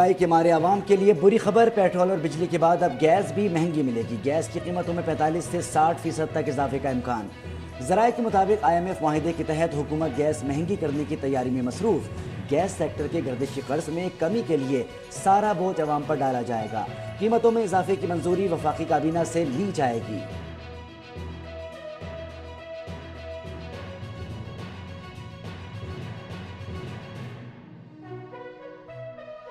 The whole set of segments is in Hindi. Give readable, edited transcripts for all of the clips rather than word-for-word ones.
महंगाई के मारे आवाम के लिए बुरी खबर। पेट्रोल और बिजली के बाद अब गैस भी महंगी मिलेगी। गैस की कीमतों में 45 से 60% तक इजाफे का इम्कान। ज़राए के मुताबिक IMF माहिदे के तहत हुकूमत गैस महंगी करने की तैयारी में मसरूफ। गैस सेक्टर के गर्दिशी कर्ज में कमी के लिए सारा बोझ अवाम पर डाला जाएगा। कीमतों में इजाफे की मंजूरी वफाकी काबीना से ली जाएगी।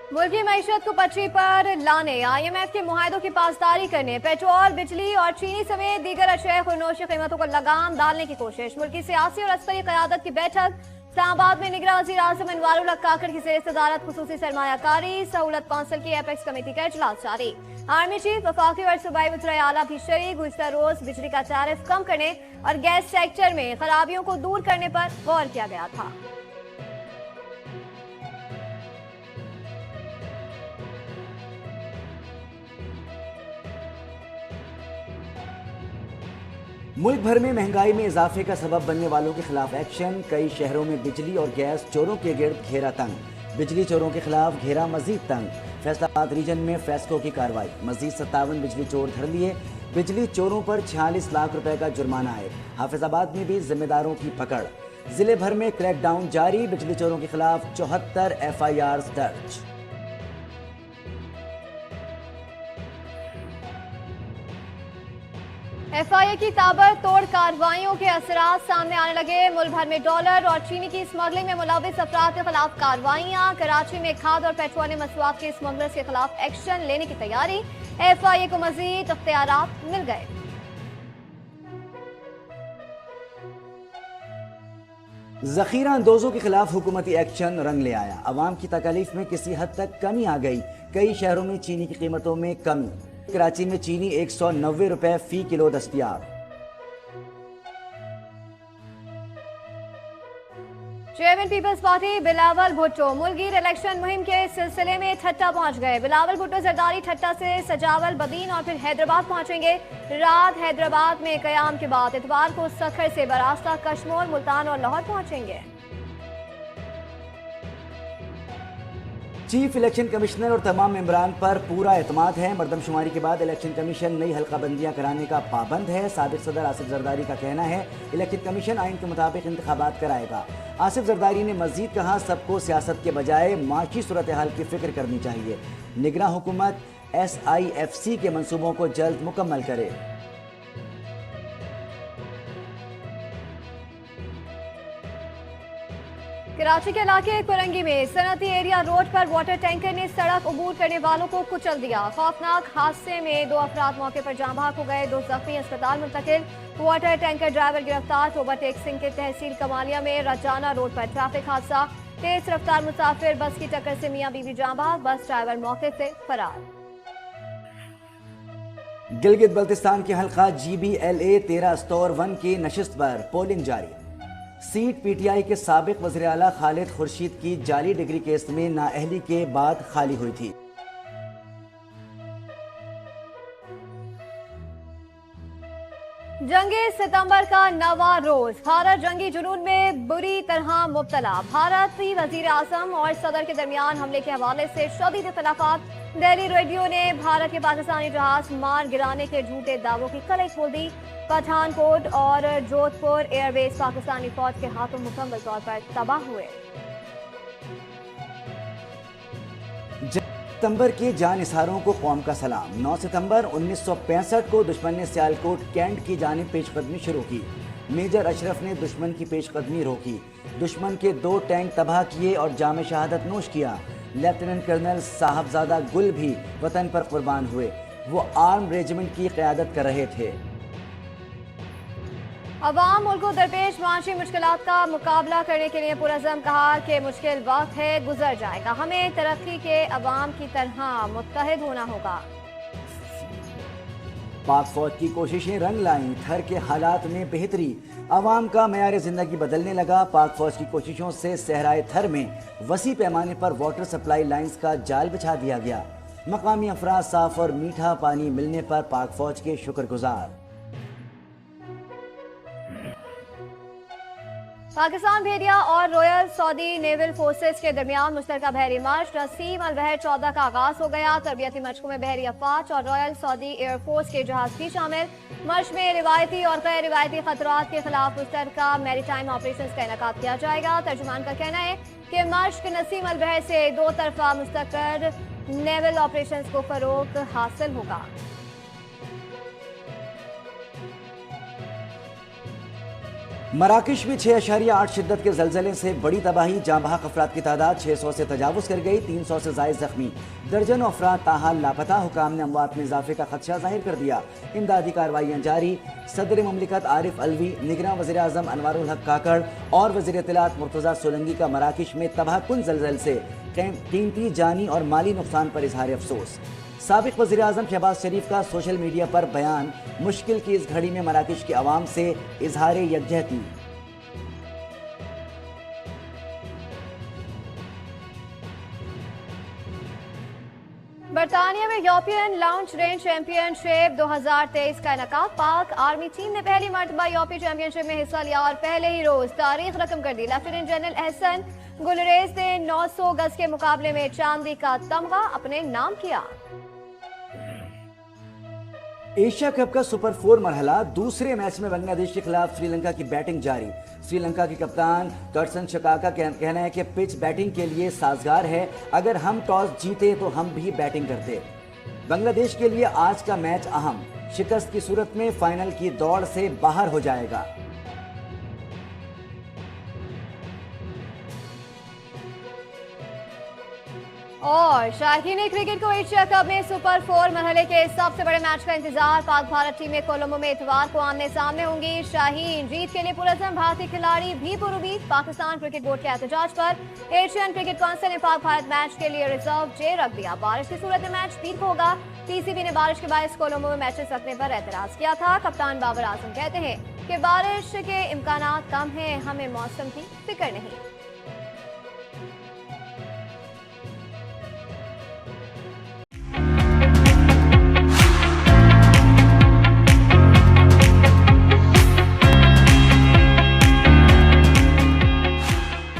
मुल्क की मईशत को पटरी पर लाने, IMF के मुआहदों की पासदारी करने, पेट्रोल, बिजली और चीनी समेत दीगर अशिया खुरनोश कीमतों को लगाम डालने की कोशिश। मुल्क की सियासी और अस्करी क़यादत की बैठक। इस्लामाबाद में निगरान वज़ीर आज़म अनवारुल हक काकड़ की ज़ेर सदारत खुसूसी सरमायाकारी सहूलत कौंसिल की एपेक्स कमेटी का इजलास जारी। आर्मी चीफ, वफाकी और सूबाई वज़ीर आला भी शरीक। गुज़िश्ता रोज बिजली का टैरिफ कम करने और गैस सेक्टर में खराबियों को दूर करने पर गौर किया गया था। मुल्क भर में महंगाई में इजाफे का सबब बनने वालों के खिलाफ एक्शन। कई शहरों में बिजली और गैस चोरों के गिर्द घेरा तंग। बिजली चोरों के खिलाफ घेरा मजीद तंग। फैसलाबाद रीजन में फेस्को की कार्रवाई। मजीद 57 बिजली चोर धर लिए। बिजली चोरों पर 46 लाख रुपए का जुर्माना है। हाफिजाबाद में भी जिम्मेदारों की पकड़। जिले भर में क्रैकडाउन जारी। बिजली चोरों के खिलाफ 74 FIR दर्ज। FIA की ताबड़तोड़ कार्रवाइयों के असरात सामने आने लगे। मुल्क भर में डॉलर और चीनी की स्मगलिंग में मुलविस अफराद के खिलाफ कार्रवाइयां। कराची में खाद और पेट्रोलियम मसवाद के स्मगलर्स के खिलाफ एक्शन लेने की तैयारी। FIA को मजीद इख्तियारात मिल गए। जखीरा अंदोजों के खिलाफ हुकूमती एक्शन रंग ले आया। अवाम की तकालीफ में किसी हद तक कमी आ गई। कई शहरों में चीनी की कीमतों में कमी। कराची में चीनी 190 रुपए फी किलो दस्तयाब। Chairman Peoples Party Bilawal Bhutto मुल्कीर इलेक्शन मुहिम के सिलसिले में ठट्टा पहुंच गए। बिलावल भुट्टो जरदारी ठट्टा से सजावल, बदीन और फिर हैदराबाद पहुंचेंगे। रात हैदराबाद में कयाम के बाद इतवार को सखर से बरास्ता, कश्मीर, मुल्तान और लाहौर पहुंचेंगे। चीफ इलेक्शन कमिश्नर और तमाम मेंबरान पर पूरा एतमाद है। मरदमशुमारी के बाद इलेक्शन कमीशन नई हल्का बंदियां कराने का पाबंद है। साबिक सदर आसिफ जरदारी का कहना है इलेक्शन कमीशन आइन के मुताबिक इंतखाबात कराएगा। आसिफ जरदारी ने मजीद कहा सबको सियासत के बजाय माशी सूरत हाल की फिक्र करनी चाहिए। निगरान हुकूमत SIFC के मंसूबों को जल्द मुकम्मल करे। कराची के इलाके कुरंगी में सनती एरिया रोड पर वाटर टैंकर ने सड़क अबूर करने वालों को कुचल दिया। खौफनाक हादसे में 2 अफराद मौके पर जाँ बहक हो गए। 2 जख्मी अस्पताल मुंतकिल। वाटर टैंकर ड्राइवर गिरफ्तार। ओवरटेक सिंह के तहसील कमालिया में रजाना रोड पर ट्रैफिक हादसा। तेज रफ्तार मुसाफिर बस की टक्कर से मियां बीवी जाँ बहक। बस ड्राइवर मौके से फरार। गिलगित बल्तिस्तान के हल्का GBLA 13 स्टोर 1 की नशिस्त पर पोलिंग जारी। सीट PTI के साबिक वज़ीर आला खालिद खुर्शीद की जाली डिग्री केस में नाअहली के बाद खाली हुई थी। जंगे सितंबर का 9वां रोज। भारत जंगी जुनून में बुरी तरह मुब्तला। भारतीय वजीर आजम और सदर के दरमियान हमले के हवाले से शदीद इख्तिलाफात। दिल्ली रेडियो ने भारत के पाकिस्तानी जहाज मार गिराने के झूठे दावों की कलई खोल दी। पठानकोट और जोधपुर एयरबेस पाकिस्तानी फौज के हाथों मुकम्मल तौर पर तबाह हुए। सितंबर के जानिसारों को कौम का सलाम। 9 सितंबर 1965 को दुश्मन ने सियालकोट कैंट की जानिब पेशकदमी शुरू की। मेजर अशरफ ने दुश्मन की पेशकदमी रोकी। दुश्मन के 2 टैंक तबाह किए और जाम शहादत नोश किया। लेफ्टिनेंट कर्नल साहबजादा गुल भी वतन पर कुर्बान हुए। वो आर्म रेजिमेंट की क़यादत कर रहे थे। अवाम मुल्क को दरपेश माशी मुश्किलात का मुकाबला करने के लिए पुरज़म कहा कि मुश्किल वक्त है, गुजर जाएगा। हमें तरक्की के अवाम की तरह मुत्तहिद होना होगा। पाक फौज की कोशिशें रंग लाईं। थर के हालात में बेहतरी। अवाम का मयार जिंदगी बदलने लगा। पाक फौज की कोशिशों से सहराए थर में वसी पैमाने पर वाटर सप्लाई लाइंस का जाल बिछा दिया गया। मकामी अफराद साफ और मीठा पानी मिलने पर पाक फौज के शुक्रगुजार। पाकिस्तान भेड़िया और रॉयल सऊदी नेवल फोर्सेस के दरमियान मुश्तरका बहरी मार्च नसीम अल बहर 14 का आगाज हो गया। तरबियती मशकों में बहरी अफवाज और रॉयल सऊदी एयरफोर्स के जहाज भी शामिल। मर्च में रिवायती और गैर रिवायती खतरात के खिलाफ मुश्तरका मैरीटाइम ऑपरेशन का इनेकाद किया जाएगा। तर्जुमान का कहना है कि मर्च के नसीम अल बहर से दो तरफा मुस्तकर नेवल ऑपरेशन को फरोग हासिल होगा। मराकश में 6.8 शिद्दत के जलजले से बड़ी तबाही, जाँ बहक अफराद की तादाद 600 से तजावुज कर गई। 300 से जायद जख्मी, दर्जनों अफराद ताहाल लापता। हुकाम ने अमवात में इजाफे का खदशा जाहिर कर दिया। इमदादी कार्रवाइयाँ जारी। सदर ममलिकत आरिफ अलवी, निगरान वज़ीर आज़म अनवारुल हक काकड़ और वज़ीर इत्तलात मुर्तज़ा सोलंकी का मराकश में तबाहकुन जलजल से कीमती जानी और माली नुकसान पर इजहार अफसोस। साबिक वज़ीर आज़म शहबाज शरीफ का सोशल मीडिया पर बयान, मुश्किल की इस घड़ी में मराकश की आवाम से इजहार यकजहती। बरतानिया में यूरोपियन लाउंज रेंज चैंपियनशिप 2023 का इनेकाद। पाक आर्मी टीम ने पहली मर्तबा यूरोपीय चैंपियनशिप में हिस्सा लिया और पहले ही रोज तारीख रकम कर दी। लेफ्टिनेंट जनरल एहसन गुलरेज ने 900 गज के मुकाबले में चांदी का तमगा अपने नाम किया। एशिया कप का सुपर 4 मरहला, दूसरे मैच में बांग्लादेश के खिलाफ श्रीलंका की बैटिंग जारी। श्रीलंका के कप्तान कर्सन शकाका का कहना है कि पिच बैटिंग के लिए साजगार है। अगर हम टॉस जीते तो हम भी बैटिंग करते। बांग्लादेश के लिए आज का मैच अहम, शिकस्त की सूरत में फाइनल की दौड़ से बाहर हो जाएगा। और शाहीन क्रिकेट को एशिया कप में सुपर 4 मरहले के सबसे बड़े मैच का इंतजार। पाक भारत टीमें कोलंबो में इतवार को आमने सामने होंगी। शाहीन जीत के लिए पुरज़म, भारतीय खिलाड़ी भी पुरुबीत। पाकिस्तान क्रिकेट बोर्ड के एहतजाज पर एशियन क्रिकेट काउंसिल ने पाक भारत मैच के लिए रिजर्व जे रख दिया। बारिश की सूरत में मैच पीर होगा। पीसीबी ने बारिश के बायस कोलंबो में मैचेस रखने पर एतराज किया था। कप्तान बाबर आजम कहते हैं कि बारिश के इम्कानात कम हैं, हमें मौसम की फिक्र नहीं।